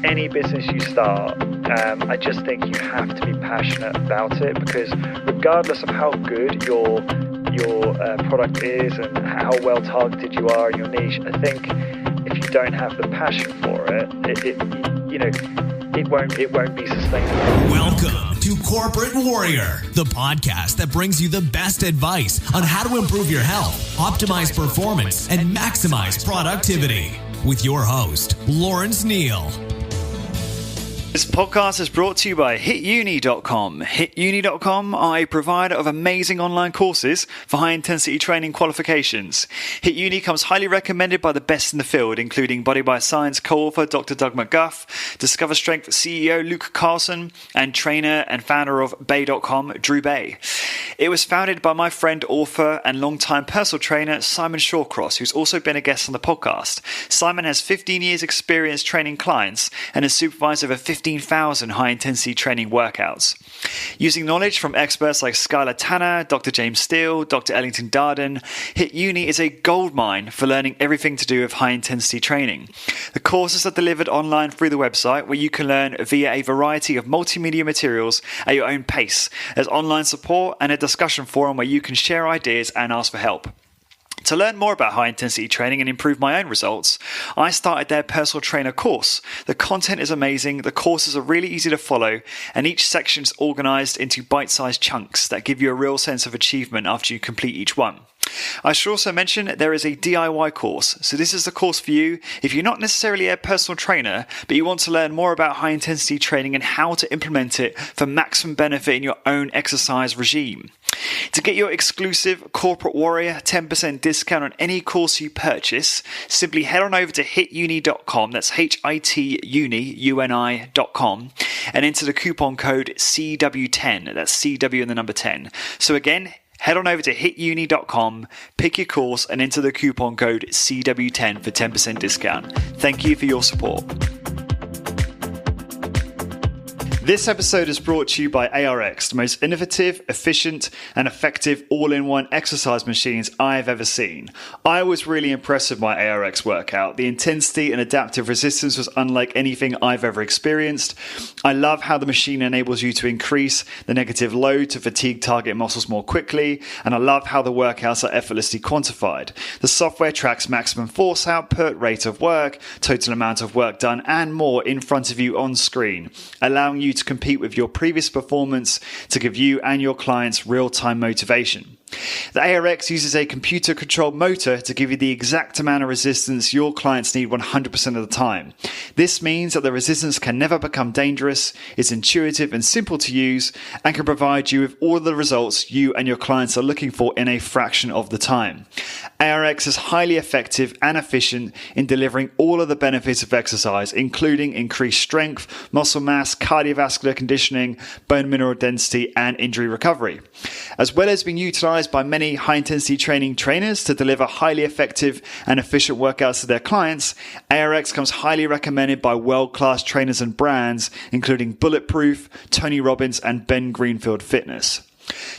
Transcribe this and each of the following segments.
any business you start, I just think you have to be passionate about it, because regardless of how good your product is and how well targeted you are in your niche, I think if you don't have the passion for it, it won't be sustainable. Welcome to Corporate Warrior, the podcast that brings you the best advice on how to improve your health, optimize performance, and maximize productivity. With your host, Lawrence Neal. This podcast is brought to you by HitUni.com. HitUni.com are a provider of amazing online courses for high-intensity training qualifications. HitUni comes highly recommended by the best in the field, including Body by Science co-author Dr. Doug McGuff, Discover Strength CEO Luke Carlson, and trainer and founder of Bay.com, Drew Bay. It was founded by my friend, author, and longtime personal trainer Simon Shawcross, who's also been a guest on the podcast. Simon has 15 years experience training clients and has supervised over 15,000 high-intensity training workouts. Using knowledge from experts like Skylar Tanner, Dr. James Steele, Dr. Ellington Darden, HitUni is a goldmine for learning everything to do with high-intensity training. The courses are delivered online through the website, where you can learn via a variety of multimedia materials at your own pace. There's online support and a discussion forum where you can share ideas and ask for help. To learn more about high-intensity training and improve my own results, I started their personal trainer course. The content is amazing, the courses are really easy to follow, and each section is organized into bite-sized chunks that give you a real sense of achievement after you complete each one. I should also mention there is a DIY course. So this is the course for you if you're not necessarily a personal trainer, but you want to learn more about high-intensity training and how to implement it for maximum benefit in your own exercise regime. To get your exclusive Corporate Warrior 10% discount on any course you purchase, simply head on over to hituni.com, that's HITUNI.com, and enter the coupon code CW10, that's CW and the number 10. So again, head on over to hituni.com, pick your course, and enter the coupon code CW10 for 10% discount. Thank you for your support. This episode is brought to you by ARX, the most innovative, efficient, and effective all-in-one exercise machines I've ever seen. I was really impressed with my ARX workout. The intensity and adaptive resistance was unlike anything I've ever experienced. I love how the machine enables you to increase the negative load to fatigue target muscles more quickly, and I love how the workouts are effortlessly quantified. The software tracks maximum force output, rate of work, total amount of work done, and more in front of you on screen, allowing you to compete with your previous performance to give you and your clients real-time motivation. The ARX uses a computer-controlled motor to give you the exact amount of resistance your clients need 100% of the time. This means that the resistance can never become dangerous, is intuitive and simple to use, and can provide you with all of the results you and your clients are looking for in a fraction of the time. ARX is highly effective and efficient in delivering all of the benefits of exercise, including increased strength, muscle mass, cardiovascular conditioning, bone mineral density, and injury recovery. As well as being utilized by many high-intensity training trainers to deliver highly effective and efficient workouts to their clients, ARX comes highly recommended by world-class trainers and brands, including Bulletproof, Tony Robbins, and Ben Greenfield Fitness.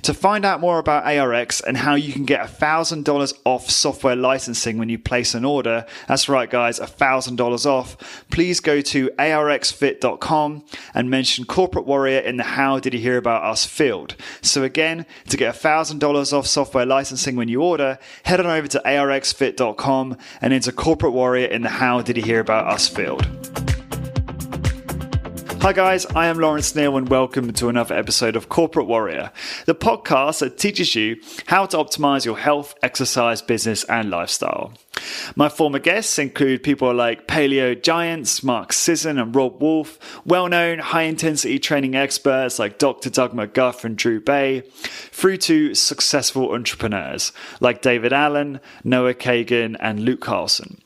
To find out more about ARX and how you can get $1,000 off software licensing when you place an order, that's right guys, $1,000 off, please go to arxfit.com and mention Corporate Warrior in the How Did You Hear About Us field. So again, to get $1,000 off software licensing when you order, head on over to arxfit.com and enter Corporate Warrior in the How Did You Hear About Us field. Hi guys, I am Lawrence Neal and welcome to another episode of Corporate Warrior, the podcast that teaches you how to optimize your health, exercise, business, and lifestyle. My former guests include people like paleo giants Mark Sisson and Rob Wolf, well-known high-intensity training experts like Dr. Doug McGuff and Drew Bay, through to successful entrepreneurs like David Allen, Noah Kagan, and Luke Carlson.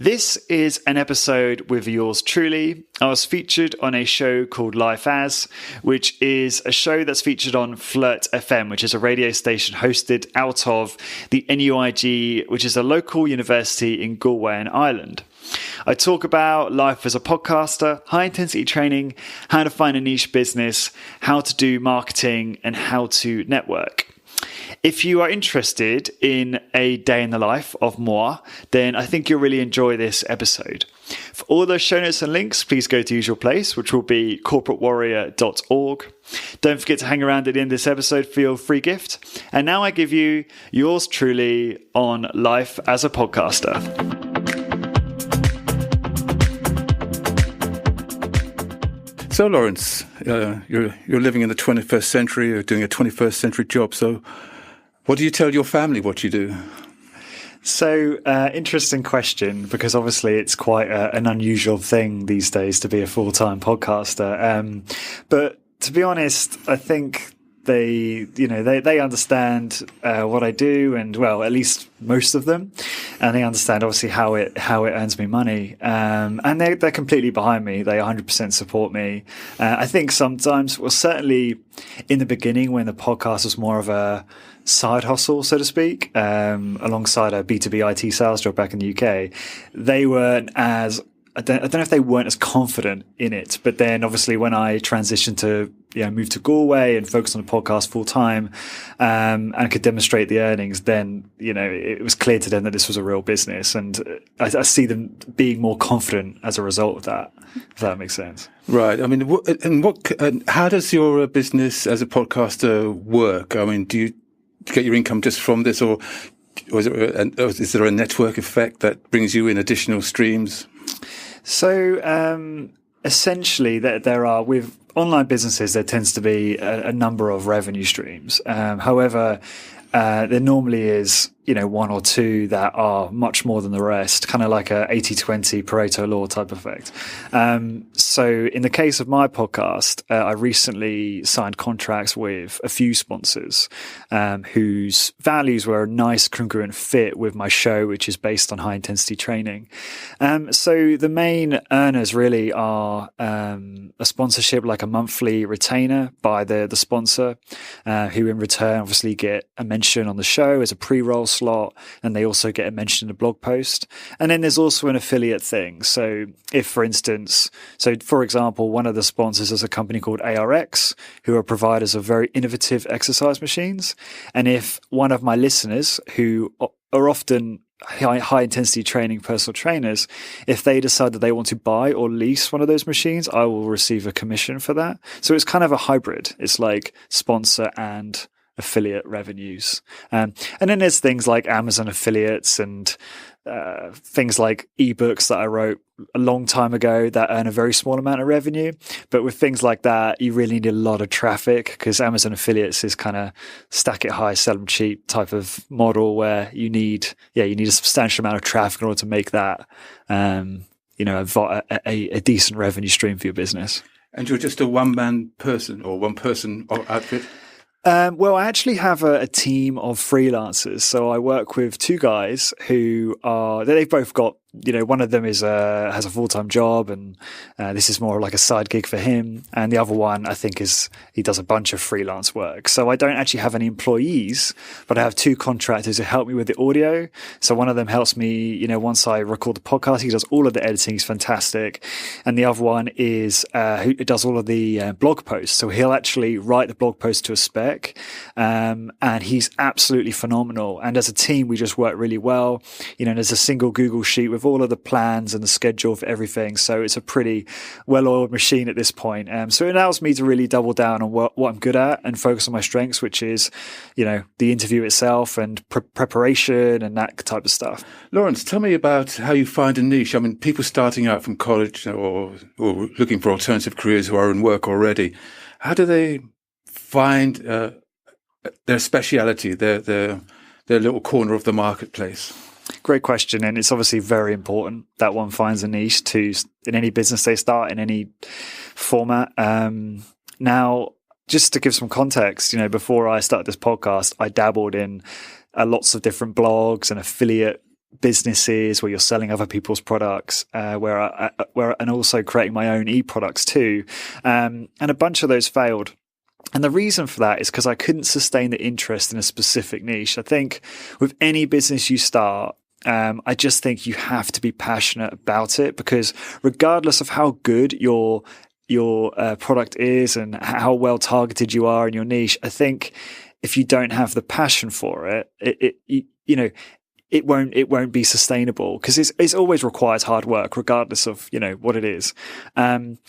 This is an episode with yours truly. I was featured on a show called Life As, which is a show that's featured on Flirt FM, which is a radio station hosted out of the NUIG, which is a local university in Galway in Ireland. I talk about life as a podcaster, high-intensity training, how to find a niche business, how to do marketing, and how to network. If you are interested in a day in the life of Moi, then I think you'll really enjoy this episode. For all those show notes and links, please go to usual place, which will be corporatewarrior.org. Don't forget to hang around at the end of this episode for your free gift. And now I give you yours truly on life as a podcaster. So, Lawrence, you're living in the 21st century, you're doing a 21st century job. So what do you tell your family what you do? So, interesting question, because obviously it's quite an unusual thing these days to be a full-time podcaster. But to be honest, I think they understand what I do, and well, at least most of them, and they understand obviously how it earns me money. And they're completely behind me. They 100% support me. I think sometimes, well, certainly in the beginning when the podcast was more of a side hustle, so to speak, alongside a B2B IT sales job back in the UK, they weren't as I don't know if they weren't as confident in it, but then obviously when I transitioned to move to Galway and focus on the podcast full time, and could demonstrate the earnings, then it was clear to them that this was a real business, and I see them being more confident as a result of that. If that makes sense, right? I mean, how does your business as a podcaster work? I mean, do you get your income just from this, or is there a network effect that brings you in additional streams? So essentially, there are, with online businesses, there tends to be a number of revenue streams. However, there normally is one or two that are much more than the rest, kind of like a 80-20 Pareto law type effect. So in the case of my podcast, I recently signed contracts with a few sponsors whose values were a nice congruent fit with my show, which is based on high intensity training. So the main earners really are a sponsorship, like a monthly retainer by the sponsor, who in return obviously get a mention on the show as a pre-roll slot, and they also get a mention in a blog post. And then there's also an affiliate thing. So if, for example, one of the sponsors is a company called ARX, who are providers of very innovative exercise machines. And if one of my listeners, who are often high intensity training personal trainers, if they decide that they want to buy or lease one of those machines, I will receive a commission for that. So it's kind of a hybrid. It's like sponsor and affiliate revenues. And then there's things like Amazon affiliates and things like ebooks that I wrote a long time ago that earn a very small amount of revenue. But with things like that, you really need a lot of traffic, because Amazon affiliates is kind of stack it high, sell them cheap type of model, where you need a substantial amount of traffic in order to make that a decent revenue stream for your business. And you're just a one-man person or one-person outfit? Well, I actually have a team of freelancers. So I work with two guys who they've both got, one of them has a full-time job, and this is more like a side gig for him. And the other one, I think, he does a bunch of freelance work. So I don't actually have any employees, but I have two contractors who help me with the audio. So one of them helps me, once I record the podcast, he does all of the editing. He's fantastic. And the other one is who does all of the blog posts. So he'll actually write the blog post to a spec, and he's absolutely phenomenal. And as a team, we just work really well. There's a single Google sheet with all of the plans and the schedule for everything. So it's a pretty well-oiled machine at this point. So it allows me to really double down on what I'm good at and focus on my strengths, which is, the interview itself and preparation and that type of stuff. Lawrence, tell me about how you find a niche. I mean, people starting out from college or looking for alternative careers who are in work already, how do they find their speciality, their little corner of the marketplace? Great question. And it's obviously very important that one finds a niche in any business they start, in any format. Now, just to give some context, before I started this podcast, I dabbled in lots of different blogs and affiliate businesses where you're selling other people's products, and also creating my own e-products too. And a bunch of those failed. And the reason for that is because I couldn't sustain the interest in a specific niche. I think with any business you start, I just think you have to be passionate about it, because regardless of how good your product is and how well targeted you are in your niche, I think if you don't have the passion for it, it won't be sustainable, because it's always requires hard work, regardless of, what it is.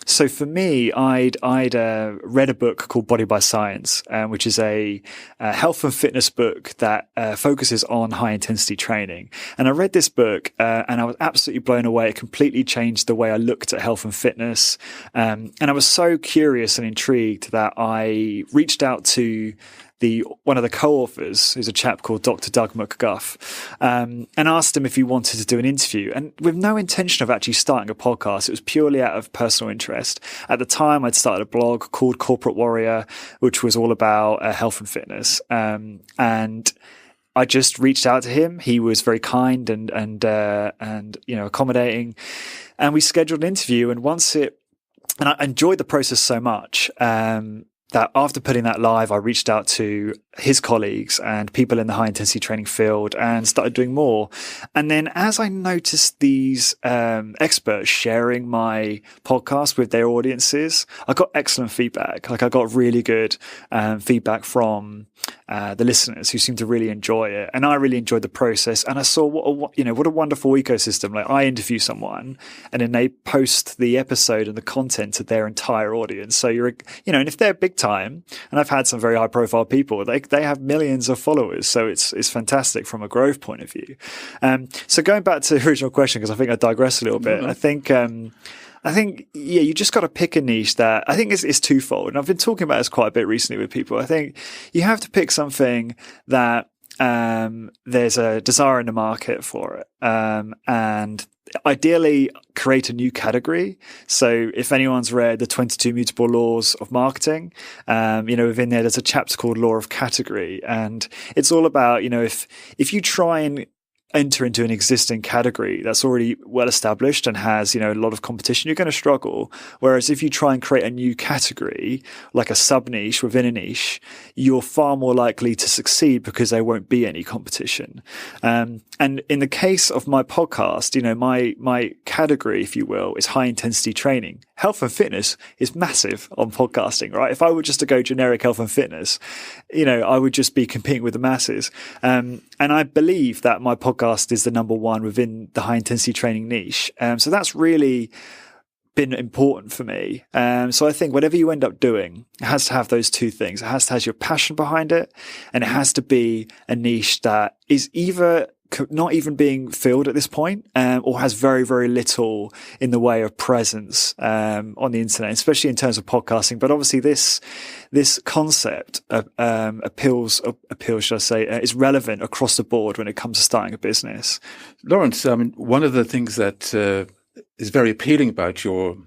So for me, I'd read a book called Body by Science, which is a health and fitness book that focuses on high intensity training. And I read this book, and I was absolutely blown away. It completely changed the way I looked at health and fitness. And I was so curious and intrigued that I reached out to one of the co-authors, who's a chap called Dr. Doug McGuff, and asked him if he wanted to do an interview, and with no intention of actually starting a podcast. It was purely out of personal interest. At the time, I'd started a blog called Corporate Warrior, which was all about health and fitness. And I just reached out to him. He was very kind and accommodating, and we scheduled an interview. And I enjoyed the process so much, that after putting that live, I reached out to his colleagues and people in the high intensity training field and started doing more. And then as I noticed these experts sharing my podcast with their audiences, I got excellent feedback. Like, I got really good feedback from the listeners, who seemed to really enjoy it. And I really enjoyed the process. And I saw what a wonderful ecosystem. Like, I interview someone and then they post the episode and the content to their entire audience. So and if they're big time, and I've had some very high profile people, they have millions of followers. So it's fantastic from a growth point of view. So going back to the original question, because I think I digress a little bit. Mm-hmm. I think, you just got to pick a niche that I think is twofold. And I've been talking about this quite a bit recently with people. I think you have to pick something that there's a desire in the market for it. And ideally create a new category. So if anyone's read the 22 Mutable Laws of Marketing, within there's a chapter called Law of Category. And it's all about, if you try and enter into an existing category that's already well established and has, a lot of competition, you're going to struggle. Whereas if you try and create a new category, like a sub niche within a niche, you're far more likely to succeed because there won't be any competition. And in the case of my podcast, my category, if you will, is high intensity training. Health and fitness is massive on podcasting, right? If I were just to go generic health and fitness, I would just be competing with the masses. And I believe that my podcast is the number one within the high intensity training niche. So that's really been important for me. So I think whatever you end up doing, it has to have those two things. It has to have your passion behind it, and it has to be a niche that is either not even being filled at this point, or has very, very little in the way of presence on the internet, especially in terms of podcasting. But obviously this concept appeals, should I say, is relevant across the board when it comes to starting a business. Lawrence, one of the things that is very appealing about your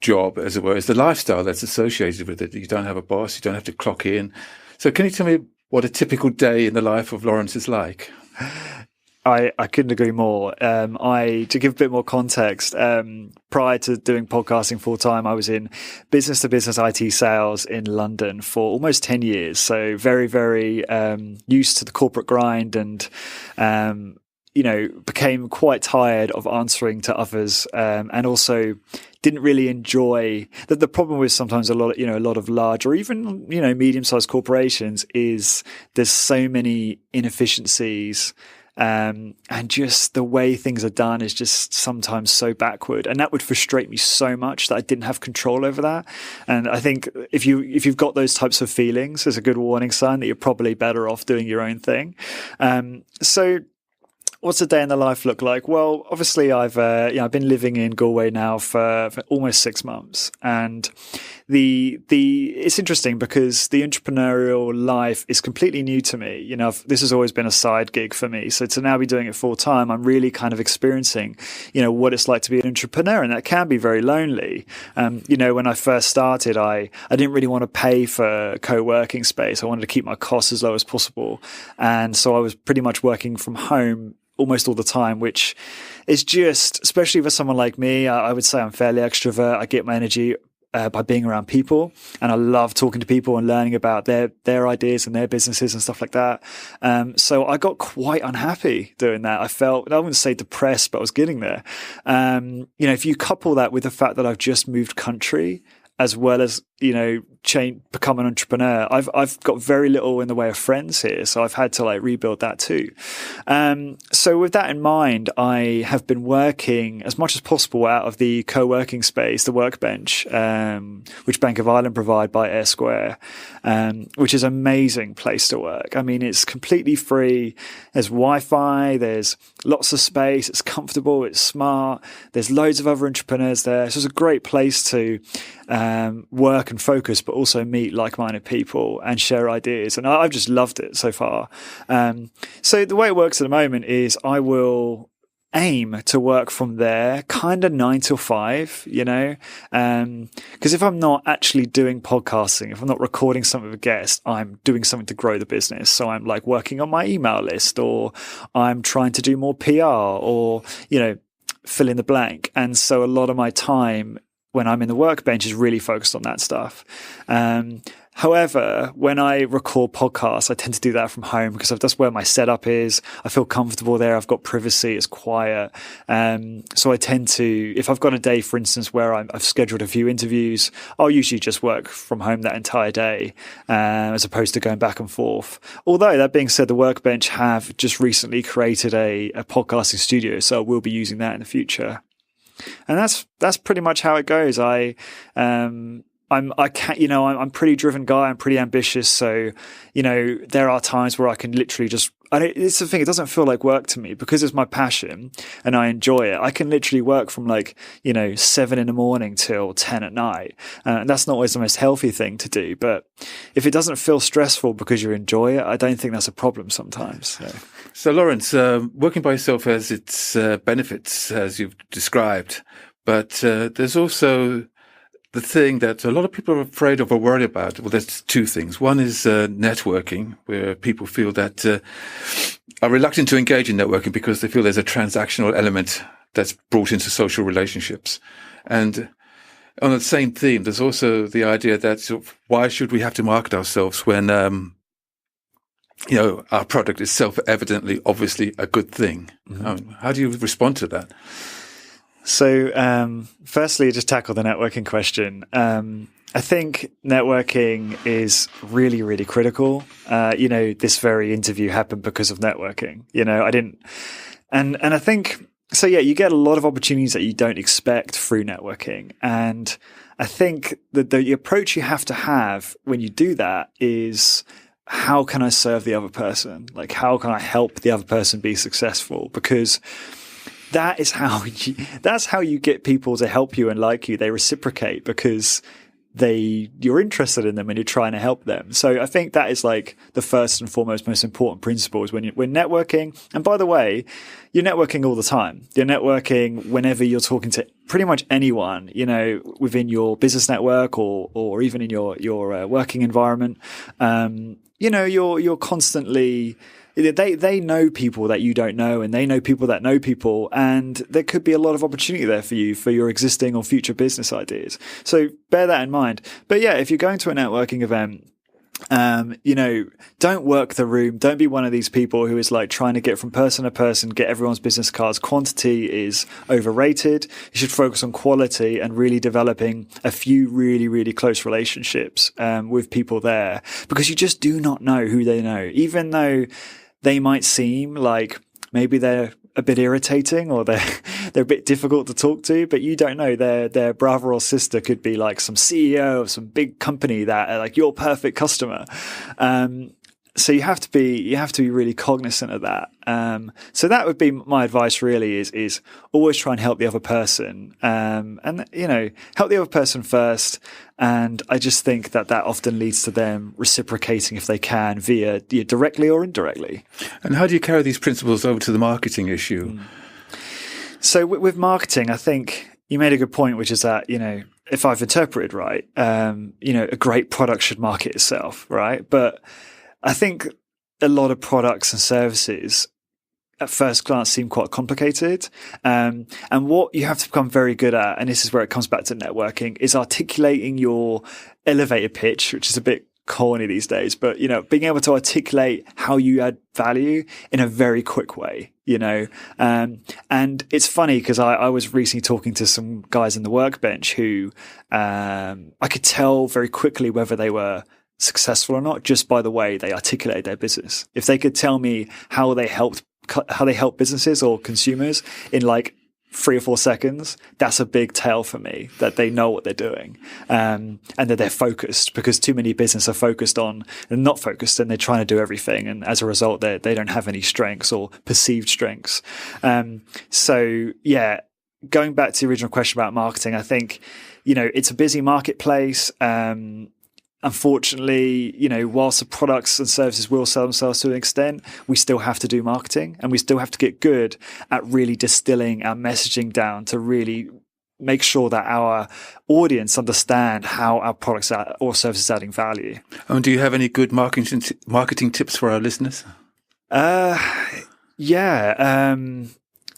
job, as it were, is the lifestyle that's associated with it. You don't have a boss, you don't have to clock in. So can you tell me what a typical day in the life of Lawrence is like? I couldn't agree more. To give a bit more context, prior to doing podcasting full time, I was in business to business IT sales in London for almost 10 years. So very, very used to the corporate grind, and became quite tired of answering to others, and also didn't really enjoy that. The problem with sometimes a lot of large or even, medium-sized corporations is there's so many inefficiencies, and just the way things are done is just sometimes so backward. And that would frustrate me so much that I didn't have control over that. And I think if you've got those types of feelings, there's a good warning sign that you're probably better off doing your own thing. So what's a day in the life look like? Well, obviously I've been living in Galway now for almost 6 months, and it's interesting because the entrepreneurial life is completely new to me. This has always been a side gig for me. So to now be doing it full time, I'm really kind of experiencing, what it's like to be an entrepreneur, and that can be very lonely. When I first started, I didn't really want to pay for co-working space. I wanted to keep my costs as low as possible, and so I was pretty much working from home almost all the time, which is just, especially for someone like me, I would say I'm fairly extrovert. I get my energy by being around people, and I love talking to people and learning about their ideas and their businesses and stuff like that. So I got quite unhappy doing that. I wouldn't say depressed, but I was getting there. If you couple that with the fact that I've just moved country, as well as, become an entrepreneur, I've got very little in the way of friends here, so I've had to like rebuild that too. So with that in mind, I have been working as much as possible out of the co-working space, the Workbench, which Bank of Ireland provide by Air Square, which is an amazing place to work. I mean, it's completely free. There's Wi-Fi, there's lots of space, it's comfortable, it's smart. There's loads of other entrepreneurs there. So it's a great place to work and focus, but also meet like-minded people and share ideas. And I've just loved it so far. So the way it works at the moment is I will aim to work from there kind of 9 till 5, because if I'm not actually doing podcasting, if I'm not recording something with a guest, I'm doing something to grow the business. So I'm like working on my email list, or I'm trying to do more PR, or fill in the blank. And so a lot of my time when I'm in the Workbench is really focused on that stuff. However, when I record podcasts, I tend to do that from home because that's where my setup is. I feel comfortable there. I've got privacy. It's quiet. So I tend to, if I've got a day, for instance, where I've scheduled a few interviews, I'll usually just work from home that entire day, as opposed to going back and forth. Although that being said, the Workbench have just recently created a podcasting studio, so I will be using that in the future. And that's pretty much how it goes. I'm a pretty driven guy. I'm pretty ambitious. So, there are times where I can literally it's the thing. It doesn't feel like work to me because it's my passion and I enjoy it. I can literally work from 7 a.m. till 10 at night. And that's not always the most healthy thing to do. But if it doesn't feel stressful because you enjoy it, I don't think that's a problem sometimes. So Lawrence, working by yourself has its benefits, as you've described. But there's also the thing that a lot of people are afraid of or worried about. Well, there's two things. One is networking, where people feel that are reluctant to engage in networking because they feel there's a transactional element that's brought into social relationships. And on the same theme, there's also the idea that why should we have to market ourselves when our product is self-evidently, obviously a good thing? Mm-hmm. How do you respond to that? So, firstly, just tackle the networking question. I think networking is really, really critical. This very interview happened because of networking. And I think, so yeah, you get a lot of opportunities that you don't expect through networking. And I think that the approach you have to have when you do that is, how can I serve the other person? Like, how can I help the other person be successful? Because that's how you get people to help you and like you. They reciprocate because you're interested in them and you're trying to help them. So I think that is like the first and foremost, most important principle is when we're networking. And by the way, you're networking all the time. You're networking whenever you're talking to pretty much anyone, within your business network or even in your working environment. You're constantly, they know people that you don't know, and they know people that know people, and there could be a lot of opportunity there for you for your existing or future business ideas. So bear that in mind. But yeah, if you're going to a networking event, don't work the room. Don't be one of these people who is like trying to get from person to person, get everyone's business cards. Quantity is overrated. You should focus on quality and really developing a few really, really close relationships with people there, because you just do not know who they know, even though they might seem like maybe they're a bit irritating or they're a bit difficult to talk to, but you don't know their brother or sister could be like some CEO of some big company that are like your perfect customer. So you have to be really cognizant of that. So that would be my advice really is always try and help the other person. And help the other person first. And I just think that often leads to them reciprocating if they can via directly or indirectly. And how do you carry these principles over to the marketing issue? So with marketing, I think you made a good point, which is that, if I've interpreted right, a great product should market itself, right? But I think a lot of products and services at first glance seem quite complicated. And what you have to become very good at, and this is where it comes back to networking, is articulating your elevator pitch, which is a bit corny these days, but being able to articulate how you add value in a very quick way, and it's funny because I was recently talking to some guys in the workbench who I could tell very quickly whether they were successful or not just by the way they articulated their business. If they could tell me how they help businesses or consumers in like 3 or 4 seconds, that's a big tell for me that they know what they're doing, and that they're focused, because too many businesses are focused on and not focused, and they're trying to do everything, and as a result they don't have any strengths or perceived strengths. So yeah, going back to the original question about marketing, I think it's a busy marketplace. Unfortunately, whilst the products and services will sell themselves to an extent, we still have to do marketing, and we still have to get good at really distilling our messaging down to really make sure that our audience understand how our products or services are adding value. Do you have any good marketing tips for our listeners? Yeah.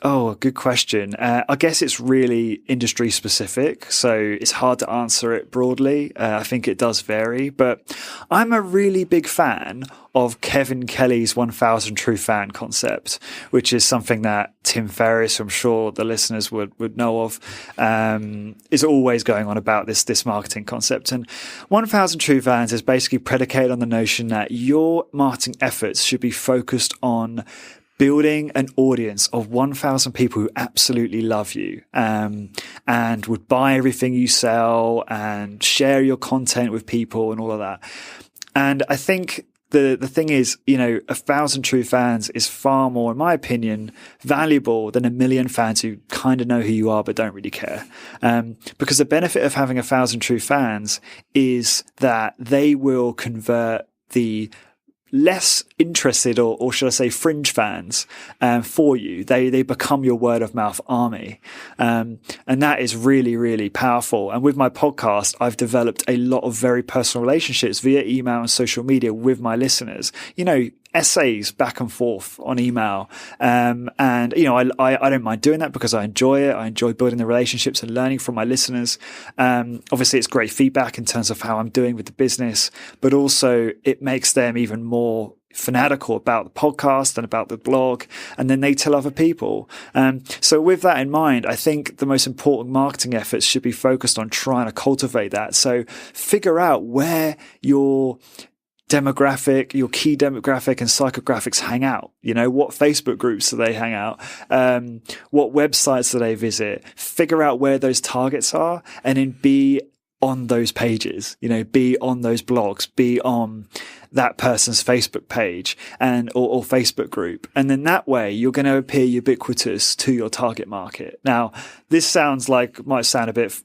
Oh, good question. I guess it's really industry specific, so it's hard to answer it broadly. I think it does vary, but I'm a really big fan of Kevin Kelly's 1000 True Fan concept, which is something that Tim Ferriss, I'm sure the listeners would know of, is always going on about this marketing concept. And 1000 True Fans is basically predicated on the notion that your marketing efforts should be focused on building an audience of 1,000 people who absolutely love you, and would buy everything you sell and share your content with people and all of that. And I think the thing is, 1,000 true fans is far more, in my opinion, valuable than 1 million fans who kind of know who you are but don't really care. Because the benefit of having 1,000 true fans is that they will convert the less interested or should I say fringe fans for you. They become your word of mouth army, and that is really, really powerful. And with my podcast, I've developed a lot of very personal relationships via email and social media with my listeners. Essays back and forth on email. And, I don't mind doing that because I enjoy it. I enjoy building the relationships and learning from my listeners. Obviously, it's great feedback in terms of how I'm doing with the business, but also it makes them even more fanatical about the podcast and about the blog, and then they tell other people. So with that in mind, I think the most important marketing efforts should be focused on trying to cultivate that. So figure out where your demographic, your key demographic and psychographics hang out. What Facebook groups do they hang out? What websites do they visit? Figure out where those targets are, and then be on those pages, be on those blogs, be on that person's Facebook page or Facebook group. And then that way you're going to appear ubiquitous to your target market. Now, this might sound a bit,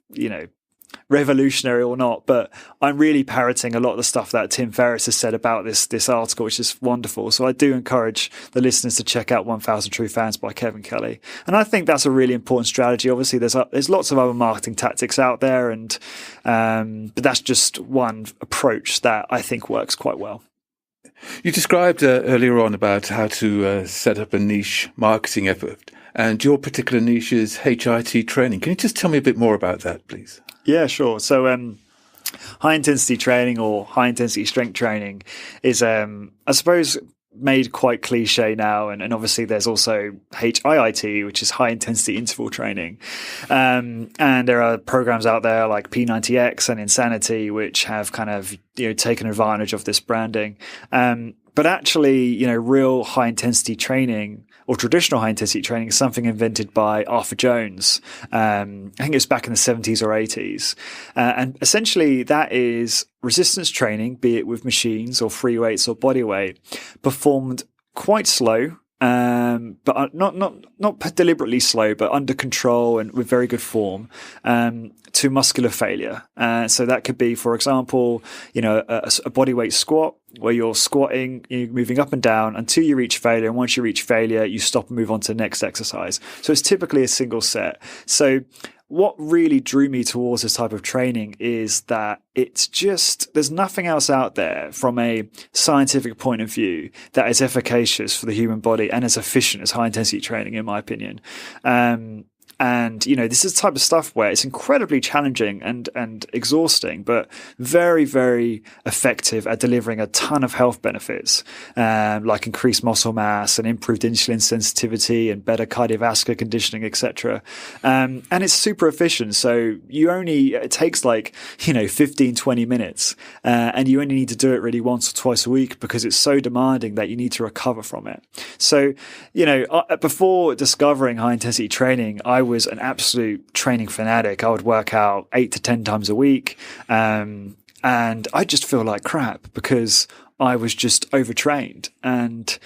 revolutionary or not, but I'm really parroting a lot of the stuff that Tim Ferriss has said about this article, which is wonderful. So I do encourage the listeners to check out 1000 True Fans by Kevin Kelly. And I think that's a really important strategy. Obviously, there's lots of other marketing tactics out there, and but that's just one approach that I think works quite well. You described earlier on about how to set up a niche marketing effort, and your particular niche is HIIT training. Can you just tell me a bit more about that, please? Yeah, sure. So high intensity training or high intensity strength training is, I suppose, made quite cliche now. And obviously there's also HIIT, which is high intensity interval training. And there are programs out there like P90X and Insanity, which have kind of, taken advantage of this branding. But actually, real high intensity training or traditional high intensity training is something invented by Arthur Jones. I think it was back in the 70s or 80s. And essentially that is resistance training, be it with machines or free weights or body weight, performed quite slow, but not deliberately slow, but under control and with very good form, to muscular failure. So that could be, for example, a body weight squat where you're squatting, you're moving up and down until you reach failure. And once you reach failure, you stop and move on to the next exercise. So it's typically a single set. So what really drew me towards this type of training is that there's nothing else out there from a scientific point of view that is efficacious for the human body and as efficient as high intensity training, in my opinion. And, this is the type of stuff where it's incredibly challenging and exhausting, but very, very effective at delivering a ton of health benefits, like increased muscle mass and improved insulin sensitivity and better cardiovascular conditioning, etc. And it's super efficient. So it takes 15, 20 minutes, and you only need to do it really once or twice a week because it's so demanding that you need to recover from it. So, before discovering high intensity training, I was an absolute training fanatic. I would work out 8 to 10 times a week. And I just feel like crap because I was just overtrained, and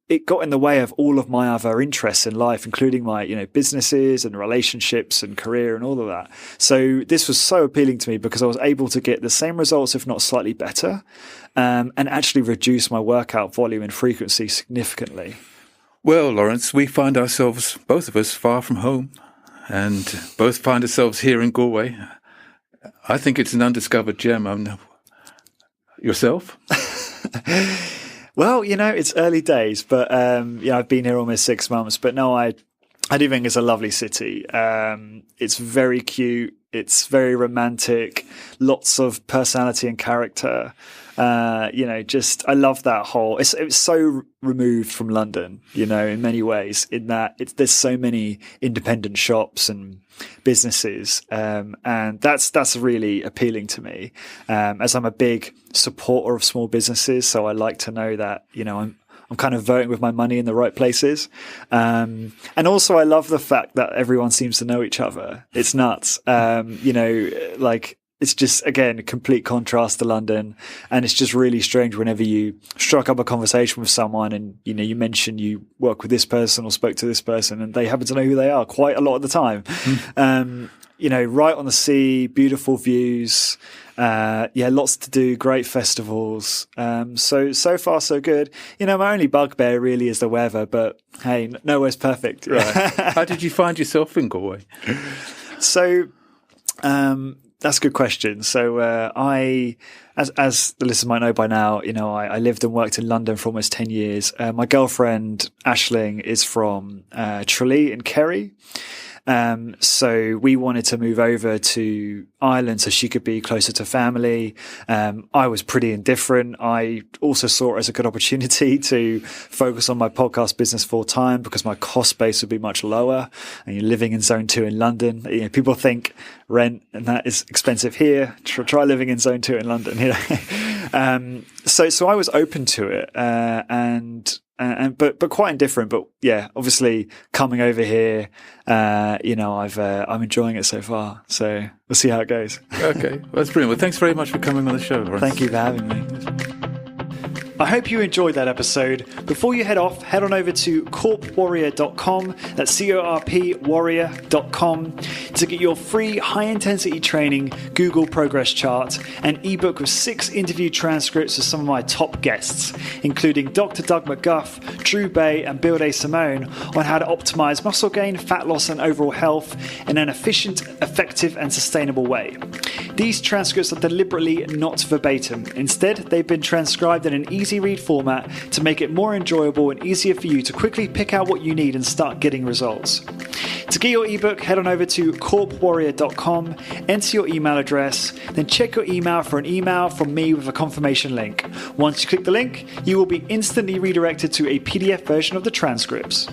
it got in the way of all of my other interests in life, including my, businesses and relationships and career and all of that. So this was so appealing to me because I was able to get the same results, if not slightly better, and actually reduce my workout volume and frequency significantly. Well, Lawrence, we find ourselves, both of us, far from home, and both find ourselves here in Galway. I think it's an undiscovered gem. Yourself? Well, it's early days, but I've been here almost 6 months. But no, I do think it's a lovely city. It's very cute. It's very romantic. Lots of personality and character. I love that whole. It's so removed from London, in many ways. In that there's so many independent shops and businesses, and that's really appealing to me. As I'm a big supporter of small businesses, so I like to know that I'm kind of voting with my money in the right places. And also I love the fact that everyone seems to know each other. It's nuts. It's just, again, a complete contrast to London. And it's just really strange whenever you struck up a conversation with someone and, you mention you work with this person or spoke to this person and they happen to know who they are quite a lot of the time. Right on the sea, beautiful views. Lots to do, great festivals. So far so good. My only bugbear really is the weather, but hey, nowhere's perfect. Right. How did you find yourself in Galway? So, that's a good question. So, as the listeners might know by now, I lived and worked in London for almost 10 years. My girlfriend, Aisling, is from Tralee in Kerry. So we wanted to move over to Ireland so she could be closer to family. I was pretty indifferent. I also saw it as a good opportunity to focus on my podcast business full time because my cost base would be much lower. And you're living in Zone 2 in London. People think rent and that is expensive here. Try living in Zone 2 in London. So I was open to it, but quite indifferent. But yeah, obviously coming over here, I'm enjoying it so far. So we'll see how it goes. Okay, well, that's brilliant. Well, thanks very much for coming on the show, Lawrence. Thank you for having me. I hope you enjoyed that episode. Before you head off, head on over to corpwarrior.com, that's CORP warrior.com, to get your free high-intensity training Google Progress chart and ebook with 6 interview transcripts of some of my top guests, including Dr. Doug McGuff, Drew Bay, and Bill Day Simone on how to optimize muscle gain, fat loss, and overall health in an efficient, effective, and sustainable way. These transcripts are deliberately not verbatim. Instead, they've been transcribed in an easy read format to make it more enjoyable and easier for you to quickly pick out what you need and start getting results. To get your ebook, head on over to corpwarrior.com, enter your email address, then check your email for an email from me with a confirmation link. Once you click the link, you will be instantly redirected to a PDF version of the transcripts.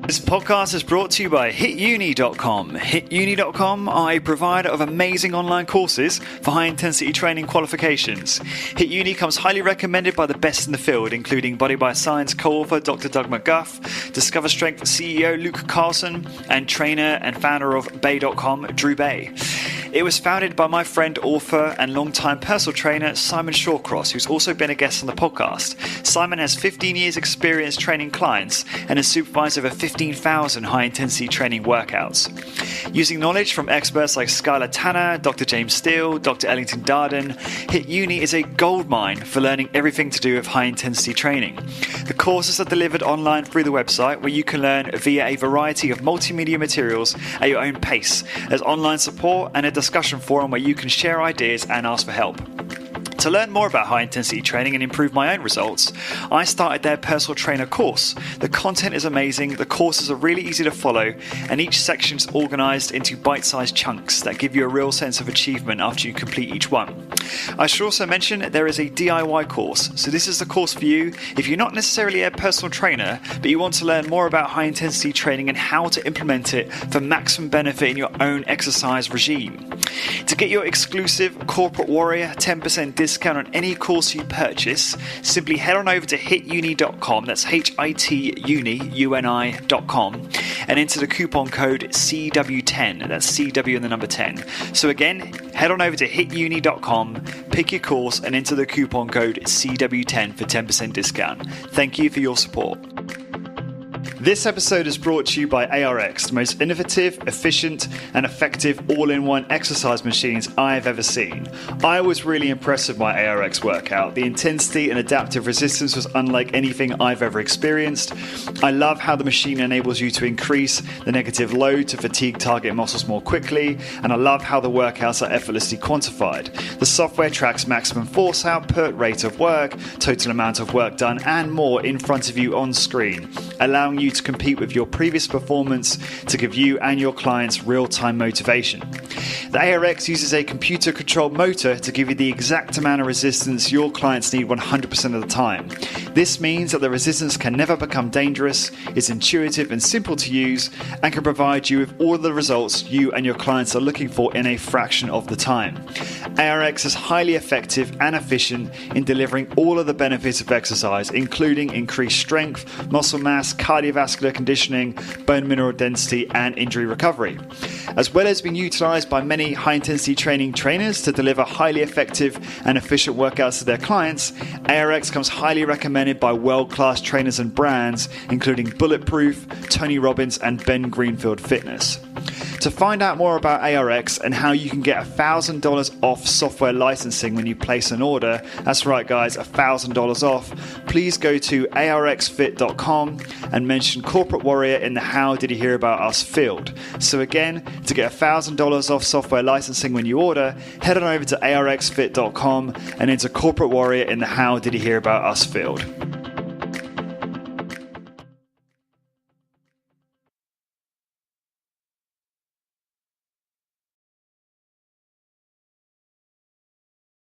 This podcast is brought to you by HitUni.com. HitUni.com are a provider of amazing online courses for high-intensity training qualifications. HitUni comes highly recommended by the best in the field, including Body by Science co-author Dr. Doug McGuff, Discover Strength CEO Luke Carlson, and trainer and founder of Bay.com, Drew Bay. It was founded by my friend, author, and longtime personal trainer Simon Shawcross, who's also been a guest on the podcast. Simon has 15 years experience training clients and has supervised over 15,000 high-intensity training workouts. Using knowledge from experts like Skylar Tanner, Dr. James Steele, Dr. Ellington Darden, HitUni is a goldmine for learning everything to do with high-intensity training. The courses are delivered online through the website, where you can learn via a variety of multimedia materials at your own pace. There's online support and a discussion forum where you can share ideas and ask for help. To learn more about high intensity training and improve my own results, I started their personal trainer course. The content is amazing, the courses are really easy to follow, and each section is organised into bite-sized chunks that give you a real sense of achievement after you complete each one. I should also mention there is a DIY course, so this is the course for you if you're not necessarily a personal trainer, but you want to learn more about high intensity training and how to implement it for maximum benefit in your own exercise regime. To get your exclusive Corporate Warrior 10% discount on any course you purchase, simply head on over to hituni.com, that's hituni.com, and enter the coupon code CW10, that's CW and the number 10. So again, head on over to hituni.com, pick your course and enter the coupon code CW10 for 10% discount. Thank you for your support. This episode is brought to you by ARX, the most innovative, efficient, and effective all-in-one exercise machines I've ever seen. I was really impressed with my ARX workout. The intensity and adaptive resistance was unlike anything I've ever experienced. I love how the machine enables you to increase the negative load to fatigue target muscles more quickly, and I love how the workouts are effortlessly quantified. The software tracks maximum force output, rate of work, total amount of work done, and more in front of you on screen, allowing you to compete with your previous performance to give you and your clients real-time motivation. The ARX uses a computer-controlled motor to give you the exact amount of resistance your clients need 100% of the time. This means that the resistance can never become dangerous, is intuitive and simple to use, and can provide you with all the results you and your clients are looking for in a fraction of the time. ARX is highly effective and efficient in delivering all of the benefits of exercise, including increased strength, muscle mass, cardiovascular conditioning, bone mineral density, and injury recovery. As well as being utilized by many high-intensity training trainers to deliver highly effective and efficient workouts to their clients, ARX comes highly recommended by world-class trainers and brands, including Bulletproof, Tony Robbins, and Ben Greenfield Fitness. To find out more about ARX and how you can get $1,000 off software licensing when you place an order, that's right guys, $1,000 off, please go to arxfit.com and mention Corporate Warrior in the How Did You Hear About Us field. So again, to get $1,000 off software licensing when you order, head on over to arxfit.com and enter Corporate Warrior in the How Did You Hear About Us field.